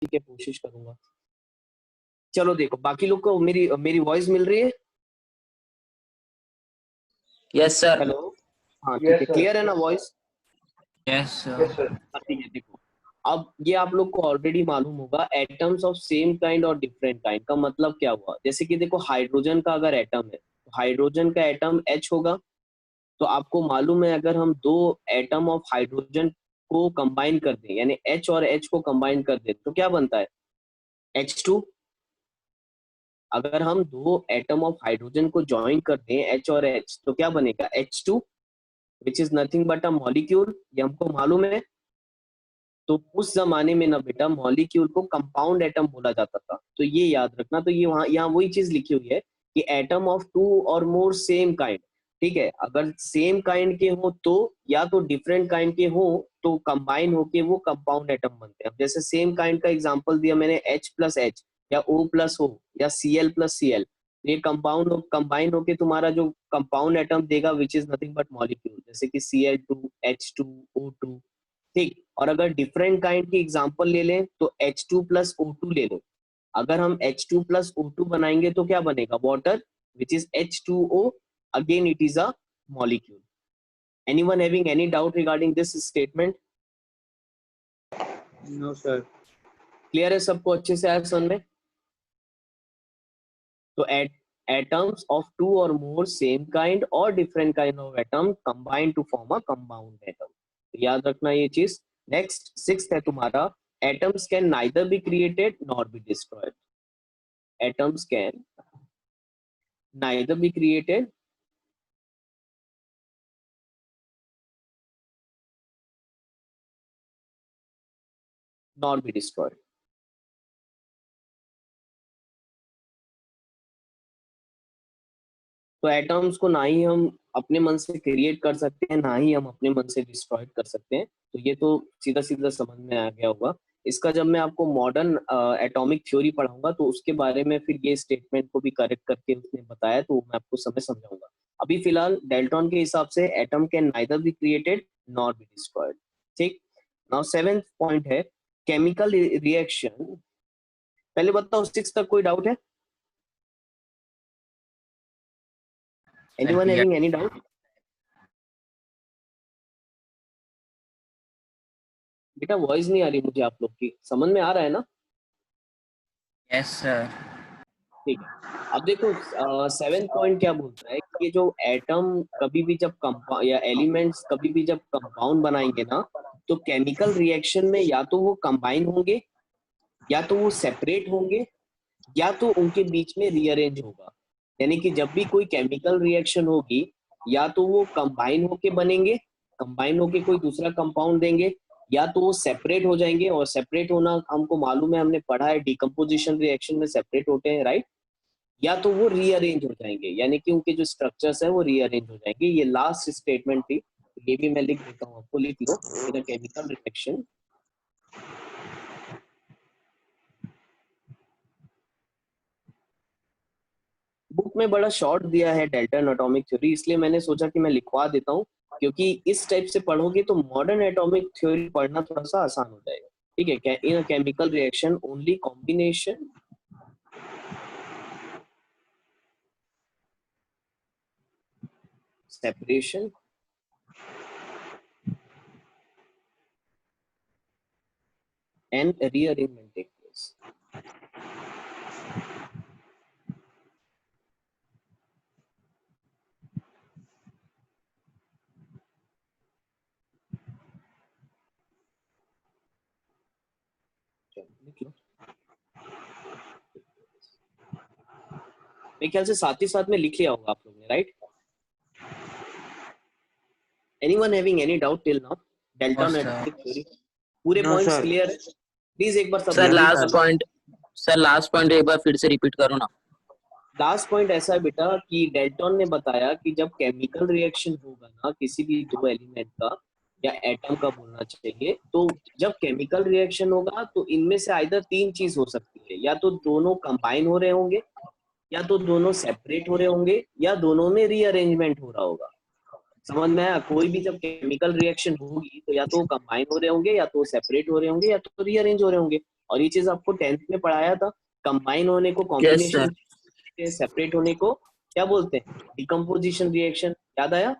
की कोशिश करूंगा। चलो देखो, बाकी लोग को मेरी मेरी वॉइस मिल रही है? Yes sir. हेलो, हाँ ठीक है, क्लियर है ना वॉइस? Yes sir. ठीक है। देखो, अब ये आप लोग को ऑलरेडी मालूम होगा, एटम्स ऑफ सेम काइंड और डिफरेंट काइंड का मतलब क्या हुआ। जैसे कि देखो, हाइड्रोजन का अगर एटम है तो हाइड्रोजन का एटम H होगा। तो आपको मालूम है, अगर हम दो एटम ऑफ हाइड्रोजन को कंबाइन कर दें, यानी H और H को कंबाइन कर दें, तो क्या बनता है? H2। अगर हम दो एटम ऑफ हाइड्रोजन को ज्वाइन कर दें H और H, तो क्या बनेगा? H2, which is nothing but a molecule. ये हमको मालूम है। तो उस जमाने में ना बेटा, मॉलिक्यूल को कंपाउंड एटम बोला जाता था, तो ये याद रखना। तो ये वहां यहाँ वही चीज लिखी हुई है कि एटम ऑफ टू और मोर सेम काइंड। ठीक है, अगर सेम काइंड के हो तो, या तो डिफरेंट काइंड के हो तो कंबाइन होके वो कंपाउंड एटम बनते हैं। अब जैसे सेम काइंड का एग्जांपल दिया मैंने, H+H या O+ हो या Cl+Cl, ये कंपाउंड कंबाइन होके तुम्हारा जो कंपाउंड एटम देगा, which is nothing but molecule, जैसे कि Cl2, H2, O2। ठीक। और अगर डिफरेंट काइंड की एग्जांपल ले लें तो H2+O2 ले लो। अगर हम H2+O2 बनाएंगे तो क्या बनेगा? Water, which is H2O। Again it is a molecule. Anyone having any doubt regarding this statement? No sir. Clear है सबको? अच्छे से आया समझ में? तो atoms of two or more same kind or different kind of atom combine to form a compound atom। तो याद रखना ये चीज। नेक्स्ट, सिक्स्थ है तुम्हारा, atoms can neither be created nor be destroyed। atoms can neither be created nor be destroyed। तो atoms को ना ही हम अपने मन से क्रिएट कर सकते हैं, ना ही हम अपने मन से डिस्ट्रॉय कर सकते हैं। तो ये तो सीधा सीधा समझ में आ गया होगा। इसका जब मैं आपको मॉडर्न एटॉमिक थ्योरी पढ़ाऊंगा तो उसके बारे में फिर ये स्टेटमेंट को भी करेक्ट करके उसने बताया, तो मैं आपको समय समझाऊंगा। अभी फिलहाल डेल्टन के हिसाब से atom can neither be created nor be destroyed. ठीक। नाउ सेवेंथ पॉइंट है केमिकल रिएक्शन। पहले बताओ, सिक्स तक कोई डाउट है? Anyone having any doubt? बेटा वॉइस नहीं आ रही मुझे आप लोग की, समझ में आ रहा है ना? Yes sir. ठीक है। अब देखो, सेवेंथ पॉइंट क्या बोलता है कि जो एटम कभी भी जब कंपाउंड या एलिमेंट्स कभी भी जब कंपाउंड बनाएंगे ना, तो केमिकल रिएक्शन में या तो वो कंबाइन होंगे, या तो वो सेपरेट होंगे, या तो उनके बीच में रीअरेंज होगा। यानी कि जब भी कोई केमिकल रिएक्शन होगी, या तो वो कंबाइन होके बनेंगे, कंबाइन होके कोई दूसरा कंपाउंड देंगे, या तो वो सेपरेट हो जाएंगे। और सेपरेट होना हमको मालूम है, हमने पढ़ा है, डिकम्पोजिशन रिएक्शन में सेपरेट होते हैं, राइट? या तो वो रीअरेंज हो जाएंगे, यानी कि उनके जो स्ट्रक्चर्स है वो रीअरेंज हो जाएंगे। ये लास्ट स्टेटमेंट थी, ये भी मैं लिख देता हूँ, आपको लिख लो। इन केमिकल रिएक्शन, बुक में बड़ा शॉर्ट दिया है डेल्टन एटॉमिक थ्योरी, इसलिए मैंने सोचा कि मैं लिखवा देता हूँ, क्योंकि इस टाइप से पढ़ोगे तो मॉडर्न एटॉमिक थ्योरी पढ़ना थोड़ा सा आसान हो जाएगा। ठीक है? इन chemical reaction only combination separation and rearrangement take place। लिख लो। मेरे ख्याल से साथ ही साथ में लिख लिया होगा आप लोगों ने, right? Anyone having any doubt till now? Dalton atomic theory पूरे नो पॉइंट्स सर। क्लियर है? प्लीज एक बार सब सर रिपीट लास्ट कर। पॉइंट, सर लास्ट पॉइंट एक बार फिर से रिपीट करो ना। लास्ट पॉइंट ऐसा है बेटा कि डेल्टन ने बताया कि जब केमिकल रिएक्शन होगा ना किसी भी दो एलिमेंट का या एटम का बोलना चाहिए, तो जब केमिकल रिएक्शन होगा तो इनमें से आइदर तीन चीज हो सकती है, या तो दोनों कंबाइन हो रहे होंगे, या तो दोनों सेपरेट हो रहे होंगे, या दोनों में रीअरेंजमेंट हो रहा होगा। समझ में आया? कोई भी जब केमिकल रिएक्शन होगी तो या तो कंबाइन हो रहे होंगे, या तो सेपरेट हो रहे होंगे, या तो रीअरेंज हो रहे होंगे। और ये चीज आपको 10th में पढ़ाया था। कंबाइन होने को, Yes, कॉम्बिनेशन सेपरेट होने को क्या बोलते हैं? Decomposition reaction. याद आया?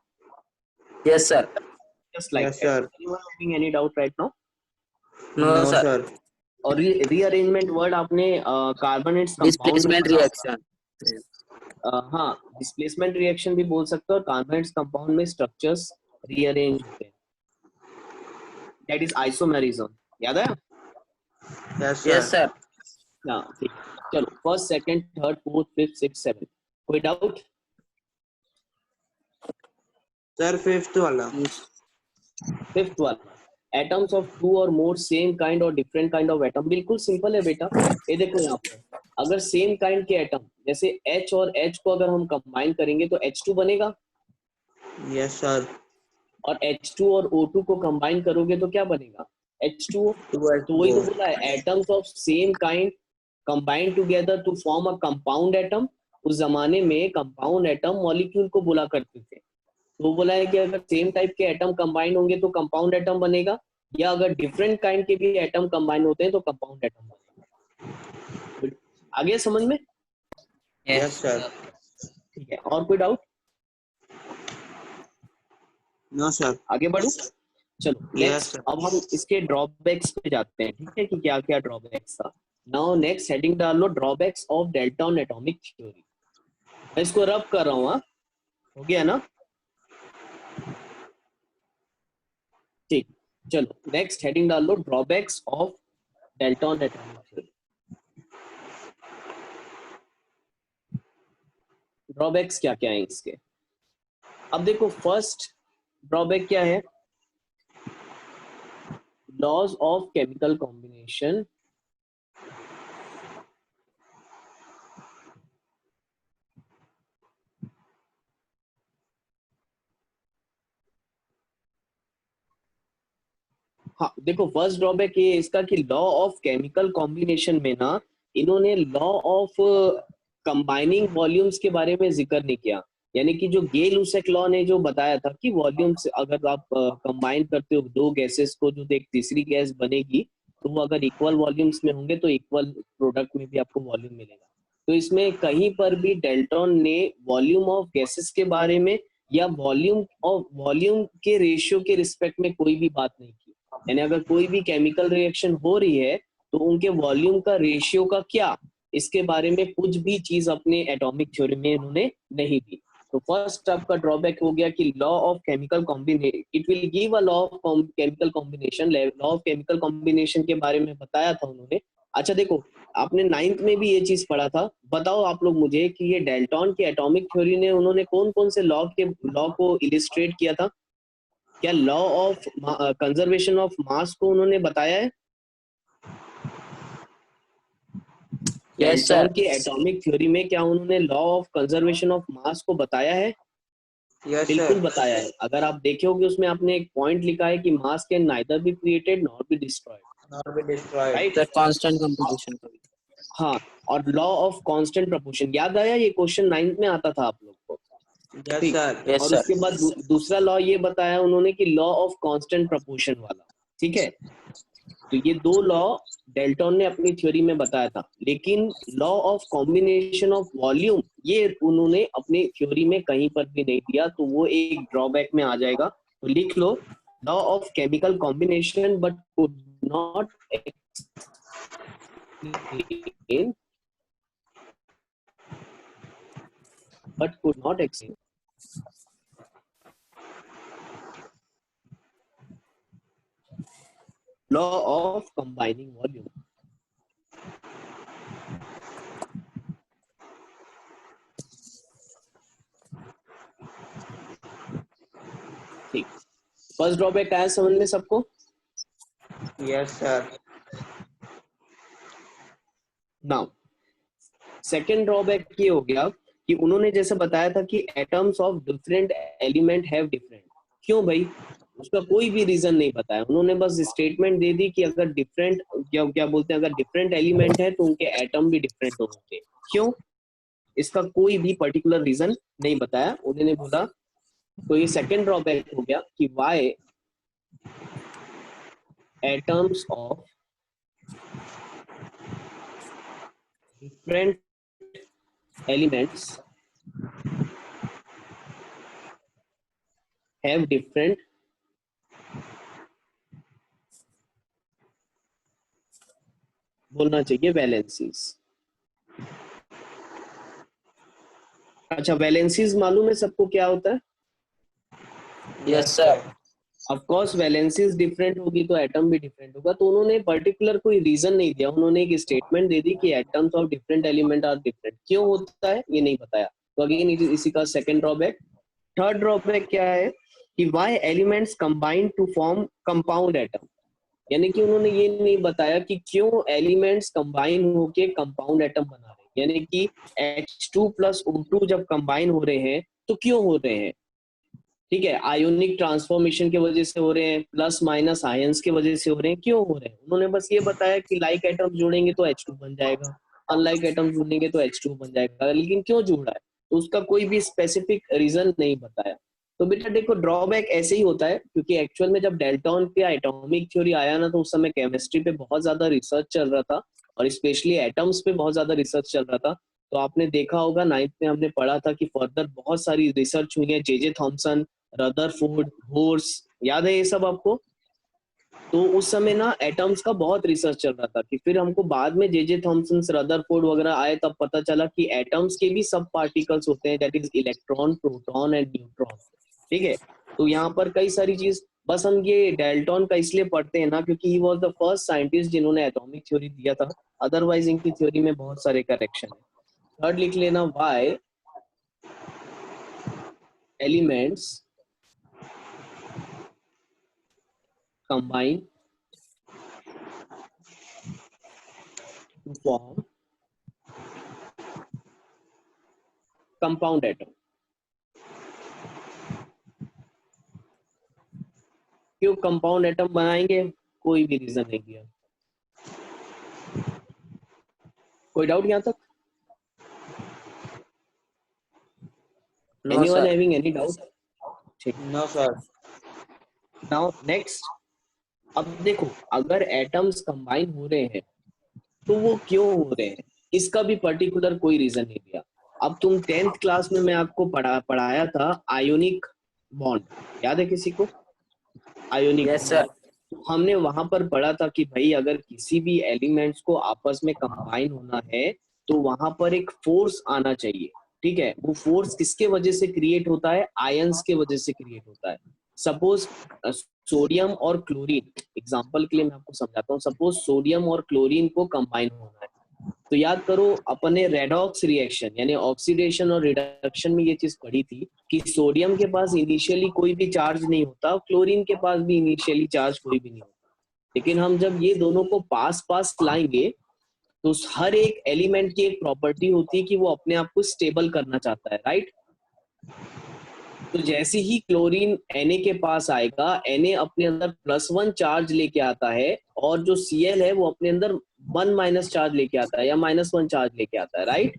Yes, sir. Just like Yes, sir. Anyone having any doubt right now? No, No, sir. sir. और रीअरेंजमेंट वर्ड आपने कार्बोनेट्स कंपाउंड में Displacement पढ़ा। reaction. हाँ, डिस्प्लेसमेंट रिएक्शन भी बोल सकते हो, और कार्बोनेट्स कंपाउंड में स्ट्रक्चर्स रीअरेंज होते हैं, दैट इज आइसोमेरिज्म। याद है? Yes, sir. Yes, sir. हाँ ठीक। चलो first, second, third, fourth, fifth, six, seven, कोई डाउट? Sir, fifth वाला. फिफ्थ वाला, एटम्स ऑफ टू और मोर सेम काइंड और डिफरेंट काइंड ऑफ एटम। बिल्कुल सिंपल है बेटा। ये देखो यहाँ पर, अगर सेम काइंड के एटम जैसे H और H को अगर हम कंबाइन करेंगे तो H2 बनेगा, Yes, sir. और H2 और O2 को कंबाइन करोगे तो क्या बनेगा? H2O। Two तो वही तो H2O. बोला है, atoms of same kind combine together to form a compound atom. उस जमाने में कंपाउंड एटम मॉलिक्यूल को बोला करते थे। तो बोला है कि अगर सेम टाइप के एटम कंबाइन होंगे तो कंपाउंड एटम बनेगा, या अगर डिफरेंट काइंड के भी एटम कंबाइन होते हैं तो कंपाउंड एटम बनेगा। आ गया समझ में? Yes, sir. ठीक है, और कोई डाउट? No, sir. आगे बढ़ो। चलो Yes, नेक्स्ट, sir. अब हम इसके ड्रॉबैक्स पे जाते हैं, ठीक है, कि क्या क्या ड्रॉबैक्स था। नाउ नेक्स्ट हेडिंग डाल लो, drawbacks of Dalton atomic theory. मैं इसको रब कर रहा हूँ। हाँ, हो गया ना? ठीक, चलो नेक्स्ट हेडिंग डाल लो, drawbacks of Dalton atomic theory. Drawbacks क्या क्या है इसके? अब देखो, फर्स्ट ड्रॉबैक क्या है? लॉज ऑफ केमिकल कॉम्बिनेशन हाँ देखो, फर्स्ट ड्रॉबैक ये इसका कि लॉ ऑफ केमिकल कॉम्बिनेशन में ना इन्होंने लॉ ऑफ कंबाइनिंग वॉल्यूम्स के बारे में जिक्र नहीं किया। यानी कि जो गेल-लुसेक लॉ ने जो बताया था कि वॉल्यूम्स अगर आप कंबाइन करते हो दो गैसेस को, जो एक तीसरी गैस बनेगी, तो वो अगर इक्वल वॉल्यूम्स में होंगे तो इक्वल प्रोडक्ट में भी आपको वॉल्यूम मिलेगा। तो इसमें कहीं पर भी डेल्टन ने वॉल्यूम ऑफ गैसेस के बारे में या वॉल्यूम के रेशियो के रिस्पेक्ट में कोई भी बात नहीं की। यानी अगर कोई भी केमिकल रिएक्शन हो रही है तो उनके वॉल्यूम का रेशियो का क्या, इसके बारे में कुछ भी चीज अपने एटॉमिक थ्योरी में इन्होंने नहीं दी। तो फर्स्ट आपका ड्रॉबैक हो गया कि law of chemical combination, it will give a law of chemical combination. Law of chemical combination के बारे में बताया था उन्होंने। अच्छा देखो, आपने 9th में भी ये चीज पढ़ा था। बताओ आप लोग मुझे कि ये डेल्टन की एटॉमिक थ्योरी ने उन्होंने कौन कौन से लॉ को इलिस्ट्रेट किया था? क्या law of conservation of mass को उन्होंने बताया है? Yes, sir. डेल्टन की एटॉमिक थ्योरी में क्या उन्होंने law of conservation of mass को बताया है? Yes, बिल्कुल sir. बताया है। अगर आप देखोगे उसमें आपने एक पॉइंट लिखा है कि मास can neither be created nor be destroyed, Not be destroyed. Right? Sir, constant composition. हाँ, और लॉ ऑफ कांस्टेंट प्रपोर्शन, याद आया? ये क्वेश्चन 9th में आता था आप लोग को। Yes, ठीक। sir. Yes, और sir. उसके बाद दूसरा लॉ ये बताया उन्होंने कि लॉ ऑफ कांस्टेंट प्रपोर्शन वाला। ठीक है, तो ये दो लॉ डेल्टन ने अपनी थ्योरी में बताया था, लेकिन law of combination of volume ये उन्होंने अपनी थ्योरी में कहीं पर भी नहीं दिया। तो वो एक ड्रॉबैक में आ जाएगा। तो लिख लो, law of chemical combination but could not explain law of combining volume। ठीक, फर्स्ट ड्रॉबैक आया समझ में सबको? Yes, sir. Now second drawback ये हो गया कि उन्होंने जैसे बताया था कि atoms of different element have different. क्यों भाई? उसका कोई भी रीजन नहीं बताया उन्होंने, बस स्टेटमेंट दे दी कि अगर डिफरेंट क्या क्या बोलते हैं, अगर डिफरेंट एलिमेंट है तो उनके एटम भी डिफरेंट होंगे। क्यों? इसका कोई भी पर्टिकुलर रीजन नहीं बताया उन्होंने, बोला। तो ये सेकेंड ड्रॉबैक हो गया कि why atoms of different elements have different बोलना चाहिए वैलेंसीज। अच्छा, वैलेंसीज मालूम है सबको क्या होता है? Yes, sir. Of course valencies different होगी तो एटम भी डिफरेंट होगा। तो उन्होंने पर्टिकुलर कोई रीजन नहीं दिया, उन्होंने एक स्टेटमेंट दे दी कि atoms of different element are different. क्यों होता है ये नहीं बताया। तो अगेन इसी का सेकंड ड्रॉबैक। थर्ड ड्रॉबैक क्या है कि why elements combine to form compound atom. यानी कि उन्होंने ये नहीं बताया कि क्यों एलिमेंट्स कंबाइन होके कंपाउंड एटम बना रहे हैं। यानी कि H2 प्लस O2 जब कंबाइन हो रहे हैं तो क्यों हो रहे हैं। ठीक है, आयोनिक ट्रांसफॉर्मेशन की वजह से हो रहे हैं, प्लस माइनस आयंस की वजह से हो रहे हैं, क्यों हो रहे हैं। उन्होंने बस ये बताया कि लाइक एटम्स जोड़ेंगे तो H2 बन जाएगा, अनलाइक एटम्स जोड़ेंगे तो H2 बन जाएगा, लेकिन क्यों जुड़ रहा है तो उसका कोई भी स्पेसिफिक रीजन नहीं बताया। तो बेटा देखो, ड्रॉबैक ऐसे ही होता है क्योंकि एक्चुअल में जब डेल्टन का एटॉमिक थ्योरी आया ना तो उस समय केमिस्ट्री पे बहुत ज्यादा रिसर्च चल रहा था और स्पेशली एटम्स पे बहुत ज्यादा रिसर्च चल रहा था। तो आपने देखा होगा 9th में हमने पढ़ा था कि फर्दर बहुत सारी रिसर्च हुई है, जे थॉमसन, रदरफोर्ड, बोर्स, याद है ये सब आपको? तो उस समय ना एटम्स का बहुत रिसर्च चल रहा था कि फिर हमको बाद में जे थॉमसन, रदरफोर्ड वगैरह आए तब पता चला कि एटम्स के भी सब पार्टिकल्स होते हैं, that is electron, proton and neutron. ठीक है, तो यहाँ पर कई सारी चीज, बस हम ये डेल्टन का इसलिए पढ़ते हैं ना क्योंकि he was the first scientist जिन्होंने एटॉमिक थ्योरी दिया था। अदरवाइज इनकी थ्योरी में बहुत सारे करेक्शन है। थर्ड लिख लेना, why elements combine to form compound atom। क्यों कंपाउंड एटम बनाएंगे, कोई भी रीजन नहीं दिया। कोई डाउट यहाँ तक? No, anyone sir. Having any doubt? ठीक, No, sir. Now next. अब देखो, अगर एटम्स कंबाइन हो रहे हैं तो वो क्यों हो रहे हैं, इसका भी पर्टिकुलर कोई रीजन नहीं दिया। अब तुम 10th क्लास में मैं आपको पढ़ाया था आयोनिक बॉन्ड, याद है किसी को? Ionic Yes, sir. बॉन्ड, हमने वहां पर पढ़ा था कि भाई अगर किसी भी एलिमेंट्स को आपस में कंबाइन होना है तो वहां पर एक फोर्स आना चाहिए। ठीक है, वो फोर्स किसके वजह से क्रिएट होता है, आयंस के वजह से क्रिएट होता है। सपोज सोडियम और क्लोरीन, एग्जांपल के लिए मैं आपको समझाता हूँ। सपोज सोडियम और क्लोरीन को कंबाइन होना है तो याद करो अपने रेडॉक्स रिएक्शन यानी ऑक्सीडेशन और रिडक्शन में ये चीज पढ़ी थी कि सोडियम के पास इनिशियली कोई भी चार्ज नहीं होता, क्लोरीन के पास भी इनिशियली चार्ज कोई भी नहीं होता। लेकिन हम जब ये दोनों को पास पास लाएंगे तो हर एक एलिमेंट की एक प्रॉपर्टी होती है कि वो अपने आप को स्टेबल करना चाहता है, राइट? तो जैसे ही क्लोरीन Na के पास आएगा, Na अपने अंदर +1 चार्ज लेके आता है और जो Cl है वो अपने अंदर 1 माइनस चार्ज लेके आता है या -1 चार्ज लेके आता है, राइट?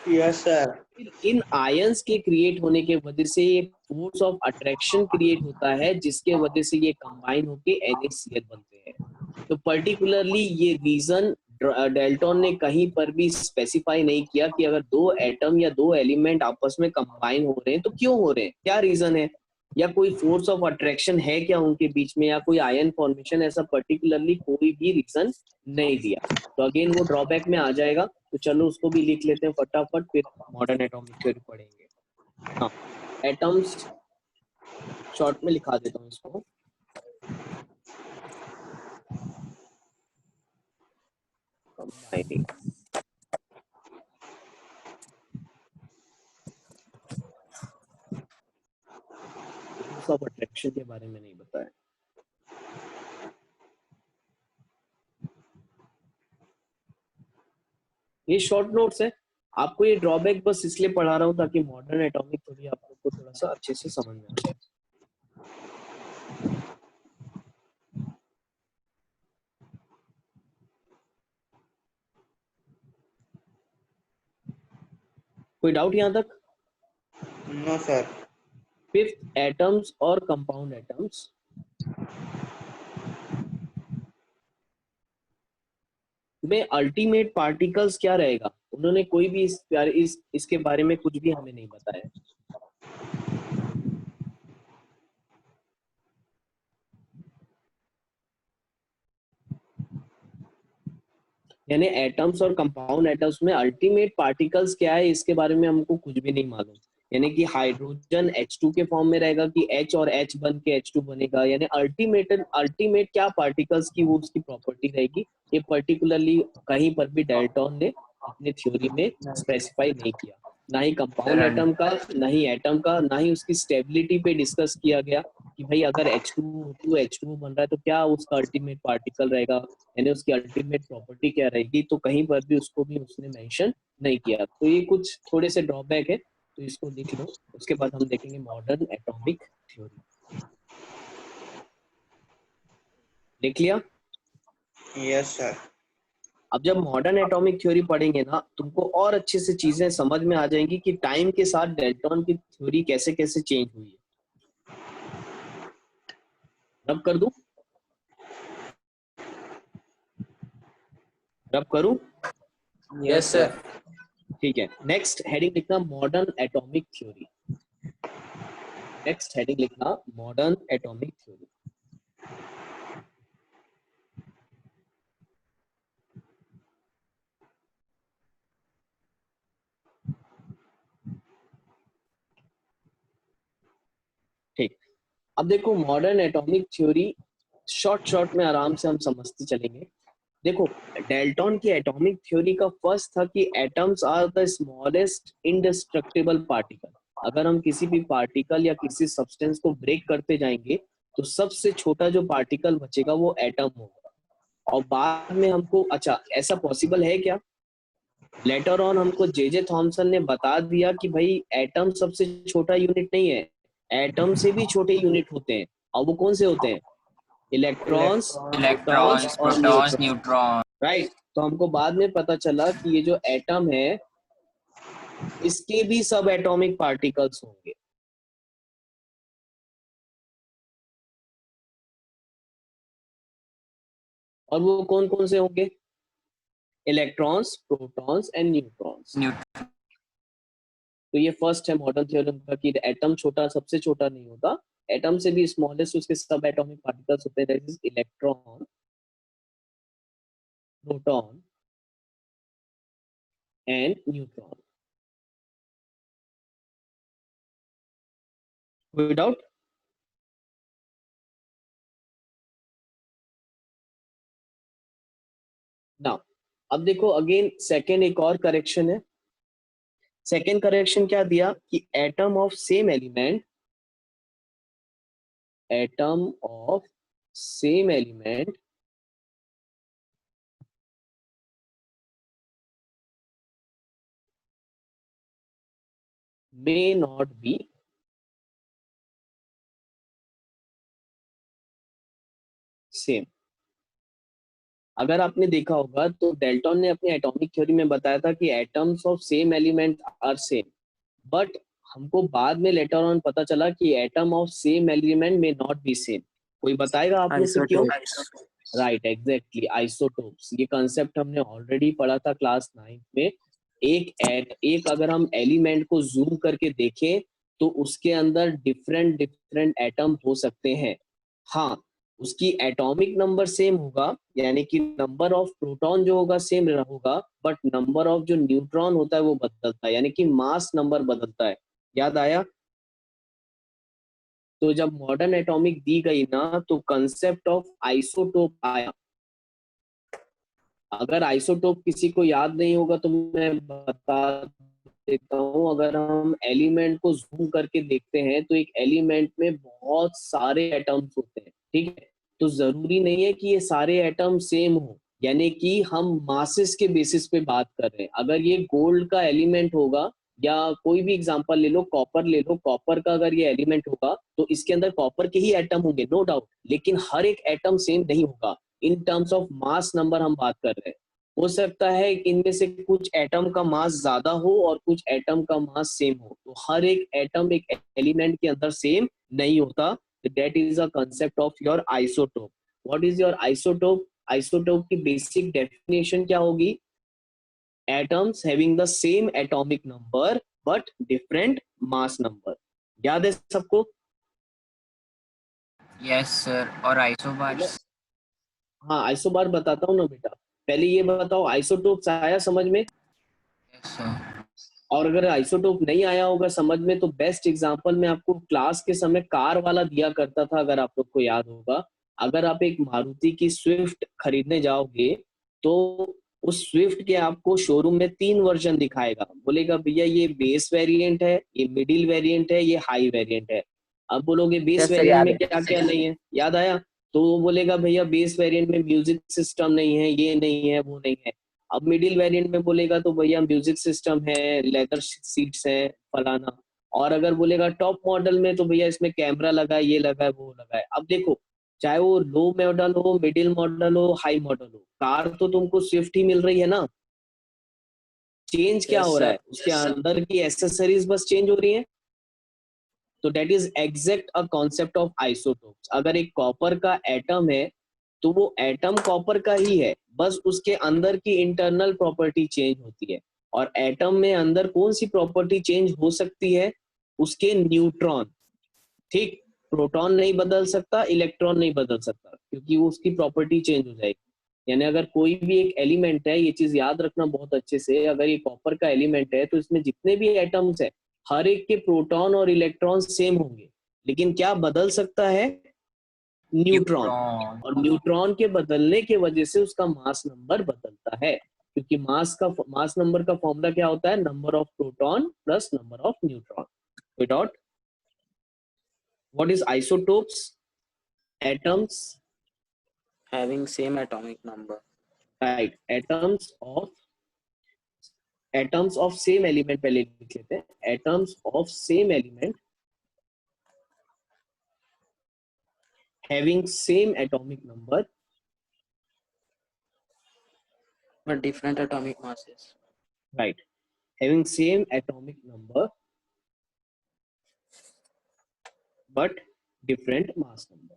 Yes, sir. फिर इन आयंस के क्रिएट होने के वजह से ये फोर्स ऑफ अट्रैक्शन क्रिएट होता है जिसके वजह से ये कंबाइन होके NaCl बनते हैं। तो पर्टिकुलरली ये रीजन डेल्टन ने कहीं पर भी स्पेसिफाई नहीं किया कि अगर दो एटम या दो एलिमेंट आपस में कंबाइन हो रहे हैं तो क्यों हो रहे हैं, क्या रीजन है, या कोई फोर्स ऑफ अट्रैक्शन है क्या उनके बीच में, या कोई आयन फॉर्मेशन, ऐसा पर्टिकुलरली कोई भी रीजन नहीं दिया। तो अगेन वो ड्रॉबैक में आ जाएगा। तो चलो उसको भी लिख लेते हैं फटाफट, फिर मॉडर्न एटॉमिक थ्योरी पढ़ेंगे। हाँ, एटम्स शॉर्ट में लिखा देता हूँ इसको। कंबाइनिंग फोर्स ऑफ अट्रैक्शन के बारे में नहीं बताया। ये शॉर्ट नोट्स है, आपको ये ड्रॉबैक बस इसलिए पढ़ा रहा हूँ ताकि मॉडर्न एटॉमिक थ्योरी आप लोग को थोड़ा सा अच्छे से समझ में आ जाए। कोई डाउट यहाँ तक? No, sir. फिफ्थ, एटम्स और कंपाउंड एटम्स। में अल्टीमेट पार्टिकल्स क्या रहेगा, उन्होंने कोई भी इसके बारे में कुछ भी हमें नहीं बताया। यानी एटम्स और कंपाउंड एटम्स में अल्टीमेट पार्टिकल्स क्या है इसके बारे में हमको कुछ भी नहीं मालूम। यानी कि हाइड्रोजन H2 के फॉर्म में रहेगा कि H और H बन के H2 बनेगा, यानी अल्टीमेट क्या पार्टिकल्स की वो उसकी प्रॉपर्टी रहेगी, ये पर्टिकुलरली कहीं पर भी डाल्टन ने अपने थ्योरी में स्पेसिफाई नहीं किया। ना ही कंपाउंड एटम का, ना ही एटम का, ना ही उसकी स्टेबिलिटी पे डिस्कस किया गया कि भाई अगर H2 बन रहा है तो क्या उसका अल्टीमेट पार्टिकल रहेगा, यानी उसकी अल्टीमेट प्रॉपर्टी क्या रहेगी, तो कहीं पर भी उसको भी उसने मेंशन नहीं किया। तो ये कुछ थोड़े से ड्रॉबैक है, तो इसको लिख लो। उसके बाद हम देखेंगे मॉडर्न एटॉमिक थ्योरी। लिख लिया? Yes sir. अब जब मॉडर्न एटॉमिक थ्योरी पढ़ेंगे ना, तुमको और अच्छे से चीजें समझ में आ जाएंगी कि टाइम के साथ डाल्टन की थ्योरी कैसे कैसे चेंज हुई है। रब कर दूं? रब करूं? Yes, sir. ठीक है, नेक्स्ट हेडिंग लिखना modern atomic theory. Next heading लिखना मॉडर्न एटॉमिक थ्योरी। ठीक, अब देखो मॉडर्न एटॉमिक थ्योरी शॉर्ट में आराम से हम समझते चलेंगे। देखो डाल्टन की एटॉमिक थ्योरी का फर्स्ट था कि atoms are the smallest indestructible particle. अगर हम किसी भी पार्टिकल या किसी सब्सटेंस को ब्रेक करते जाएंगे तो सबसे छोटा जो पार्टिकल बचेगा वो एटम होगा। और बाद में हमको, अच्छा ऐसा पॉसिबल है क्या? लेटर ऑन हमको जे थॉमसन ने बता दिया कि भाई एटम सबसे छोटा यूनिट नहीं है, एटम से भी छोटे यूनिट होते हैं। और वो कौन से होते हैं? इलेक्ट्रॉन्स, प्रोटॉन्स Electrons, और protons, न्यूट्रॉन। neutrons. राइट, तो हमको बाद में पता चला कि ये जो एटम है इसके भी सब एटॉमिक पार्टिकल्स होंगे। और वो कौन कौन से होंगे? Electrons, protons and neutrons. तो ये फर्स्ट है मॉडर्न थ्योरम का कि एटम छोटा, सबसे छोटा नहीं होता, एटम से भी स्मॉलेस्ट उसके सब एटॉमिक पार्टिकल्स होते हैं, that is electron, proton and neutron. कोई डाउट? नाउ अब देखो अगेन सेकेंड एक और करेक्शन है। सेकेंड करेक्शन क्या दिया कि atom of same element, atom of same element may not be same. अगर आपने देखा होगा तो डाल्टन ने अपने एटॉमिक थ्योरी में बताया था कि atoms of same element are same, but हमको बाद में लेटर ऑन पता चला कि एटम ऑफ सेम एलिमेंट में नॉट बी सेम। कोई बताएगा आप में से क्यों? Right, exactly, isotopes. ये कंसेप्ट हमने ऑलरेडी पढ़ा था क्लास 9 में। एक अगर हम एलिमेंट को जूम करके देखें तो उसके अंदर डिफरेंट डिफरेंट एटम हो सकते हैं। हाँ, उसकी एटॉमिक नंबर सेम होगा, यानी कि नंबर ऑफ प्रोटॉन जो होगा सेम होगा, बट नंबर ऑफ जो न्यूट्रॉन होता है वो बदलता है, यानी कि मास नंबर बदलता है। याद आया? तो जब मॉडर्न एटॉमिक दी गई ना तो कंसेप्ट ऑफ आइसोटोप आया। अगर आइसोटोप किसी को याद नहीं होगा तो मैं बता देता हूँ। अगर हम एलिमेंट को जूम करके देखते हैं तो एक एलिमेंट में बहुत सारे एटम्स होते हैं, ठीक है? तो जरूरी नहीं है कि ये सारे एटम सेम हो, यानी कि हम मासेस के बेसिस पे बात कर रहे हैं। अगर ये गोल्ड का एलिमेंट होगा या कोई भी एग्जांपल ले लो, कॉपर ले लो, कॉपर का अगर ये एलिमेंट होगा तो इसके अंदर कॉपर के ही एटम होंगे, नो डाउट, लेकिन हर एक एटम सेम नहीं होगा। In terms of mass number हम बात कर रहे हैं। हो सकता है इनमें से कुछ एटम का मास ज्यादा हो और कुछ एटम का मास सेम हो, तो हर एक एटम एक एलिमेंट के अंदर सेम नहीं होता। That is a concept of your isotope. What is your isotope? Isotope की बेसिक डेफिनेशन क्या होगी? Atoms having the same atomic number but different mass number. याद है सबको? Yes sir. और आइसोबार्स? हाँ, आइसोबार बताता हूँ ना बेटा। पहले ये बताओ, आइसोटोप्स आया समझ में? Yes sir. और अगर आइसोटोप नहीं आया होगा समझ में, तो बेस्ट एग्जांपल मैं आपको क्लास के समय कार वाला दिया करता था, अगर आप लोग को याद होगा। अगर आप एक मारुति की स्विफ्ट खरीदने जाओगे तो उस स्विफ्ट के आपको शोरूम में 3 वर्जन दिखाएगा, बोलेगा भैया ये बेस वेरिएंट है, ये मिडिल वेरिएंट है, ये हाई वेरिएंट है। अब बोलोगे बेस यस सर, वेरिएंट याद में है। क्या क्या नहीं है, याद आया? तो वो बोलेगा भैया बेस वेरिएंट में म्यूजिक सिस्टम नहीं है, ये नहीं है, वो नहीं है। अब मिडिल वेरिएंट में बोलेगा तो भैया म्यूजिक सिस्टम है, लेदर सीट्स है, फलाना। और अगर बोलेगा टॉप मॉडल में तो भैया इसमें कैमरा लगा है, ये लगा है, वो लगा है। अब देखो, चाहे वो लो मॉडल हो, मिडिल मॉडल हो, हाई मॉडल हो, कार तो तुमको स्विफ्ट ही मिल रही है ना। चेंज क्या यस हो रहा सर। है? उसके अंदर की एसेसरीज बस चेंज हो रही है। तो that is exact a concept of isotopes. अगर एक कॉपर का एटम है तो वो एटम कॉपर का ही है, बस उसके अंदर की इंटरनल प्रॉपर्टी चेंज होती है। और एटम में अंदर कौन सी प्रॉपर्टी चेंज हो सकती है? उसके न्यूट्रॉन। ठीक, प्रोटॉन नहीं बदल सकता, इलेक्ट्रॉन नहीं बदल सकता, क्योंकि वो उसकी प्रॉपर्टी चेंज हो जाएगी। यानी अगर कोई भी एक एलिमेंट है, ये चीज याद रखना बहुत अच्छे से, अगर ये कॉपर का एलिमेंट है तो इसमें जितने भी एटम्स है, हर एक के प्रोटॉन और इलेक्ट्रॉन सेम होंगे, लेकिन क्या बदल सकता है? न्यूट्रॉन। न्यूट्रॉन। और न्यूट्रॉन के बदलने के वजह से उसका मास नंबर बदलता है, क्योंकि मास नंबर का फॉर्मूला क्या होता है? Number of proton plus number of neutron. Without what is isotopes? Atoms, Having same atomic number. Right, atoms of same element, पहले लिख लेते हैं, atoms of same element having same atomic number, But different atomic masses. Right, having same atomic number but different mass number.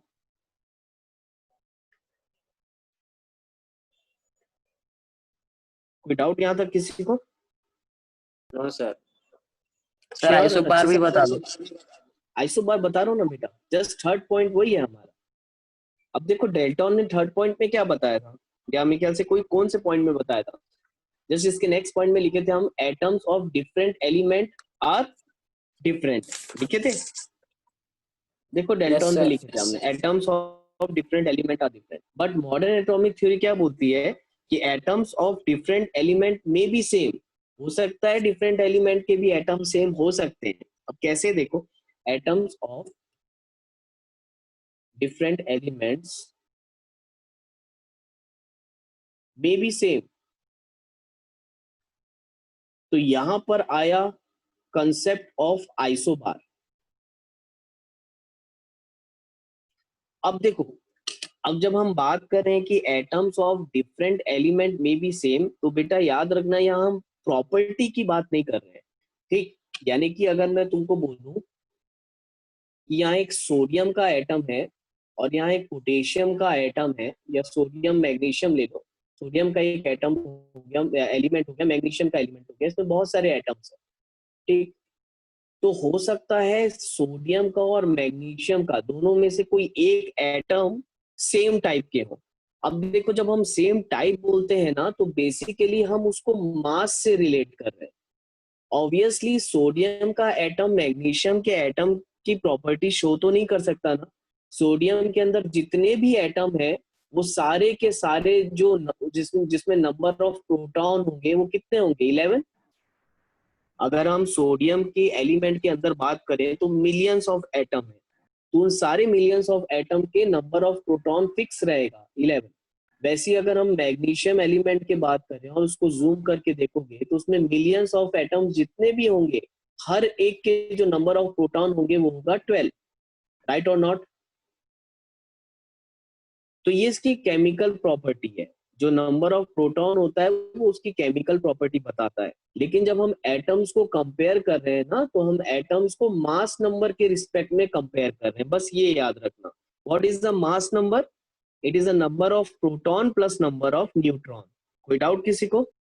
कोई doubt यहां तक किसी को? No sir. Sir sure, isobar अच्छे भी से बता बताओ। दो। आइसोबार बता रहा हूँ ना बेटा, जस्ट थर्ड पॉइंट वही है हमारा। अब देखो, डेल्टॉन ने थर्ड पॉइंट में क्या बताया था, या मेरे ख्याल से कोई कौन से पॉइंट में बताया था? जस्ट इसके नेक्स्ट पॉइंट में लिखे थे हम, atoms of different element are different, लिखे थे। देखो यस डेल्टॉन पे सर। लिखे थे हमने, atoms of different element are different, but modern atomic theory क्या बोलती है कि एटम्स ऑफ डिफरेंट एलिमेंट में भी सेम हो सकता है, डिफरेंट एलिमेंट के भी एटम सेम हो सकते हैं। अब कैसे? देखो, एटम्स ऑफ डिफरेंट एलिमेंट्स में भी सेम। तो यहां पर आया कंसेप्ट ऑफ आइसोबार। अब देखो, अब जब हम बात कर रहे हैं कि एटम्स ऑफ डिफरेंट एलिमेंट में बी सेम, तो बेटा याद रखना यहाँ हम प्रॉपर्टी की बात नहीं कर रहे हैं। ठीक, यानी कि अगर मैं तुमको बोलूं कि यहाँ एक सोडियम का एटम है और यहाँ एक पोटेशियम का एटम है, या सोडियम मैग्नीशियम ले लो, सोडियम का एक एटम हो गया, एलिमेंट हो गया, मैग्नीशियम का एलिमेंट हो गया, इसमें बहुत सारे एटम्स हैं। ठीक, तो हो सकता है सोडियम का और मैग्नीशियम का दोनों में से कोई एक एटम सेम टाइप के हो। अब देखो, जब हम सेम टाइप बोलते हैं ना, तो बेसिकली हम उसको मास से रिलेट कर रहे हैं। ऑब्वियसली सोडियम का एटम मैग्नीशियम के एटम की प्रॉपर्टी शो तो नहीं कर सकता ना। सोडियम के अंदर जितने भी एटम है, वो सारे के सारे जो जिसमें जिसमें नंबर ऑफ प्रोटॉन होंगे वो कितने होंगे? 11। अगर हम सोडियम के एलिमेंट के अंदर बात करें तो मिलियंस ऑफ एटम है, तो उन सारे मिलियंस ऑफ एटम के नंबर ऑफ प्रोटॉन फिक्स रहेगा 11। वैसे अगर हम मैग्नीशियम एलिमेंट की बात करें और उसको जूम करके देखोगे तो उसमें मिलियंस ऑफ एटम जितने भी होंगे, हर एक के जो नंबर ऑफ प्रोटॉन होंगे वो होगा 12। राइट और नॉट? तो ये इसकी केमिकल प्रॉपर्टी है। जो नंबर ऑफ प्रोटॉन होता है वो उसकी केमिकल प्रॉपर्टी बताता है। लेकिन जब हम एटम्स को कंपेयर कर रहे हैं ना, तो हम एटम्स को मास नंबर के रिस्पेक्ट में कंपेयर कर रहे हैं, बस ये याद रखना। What is the mass number? It is a number of proton plus number of neutron. कोई डाउट किसी को?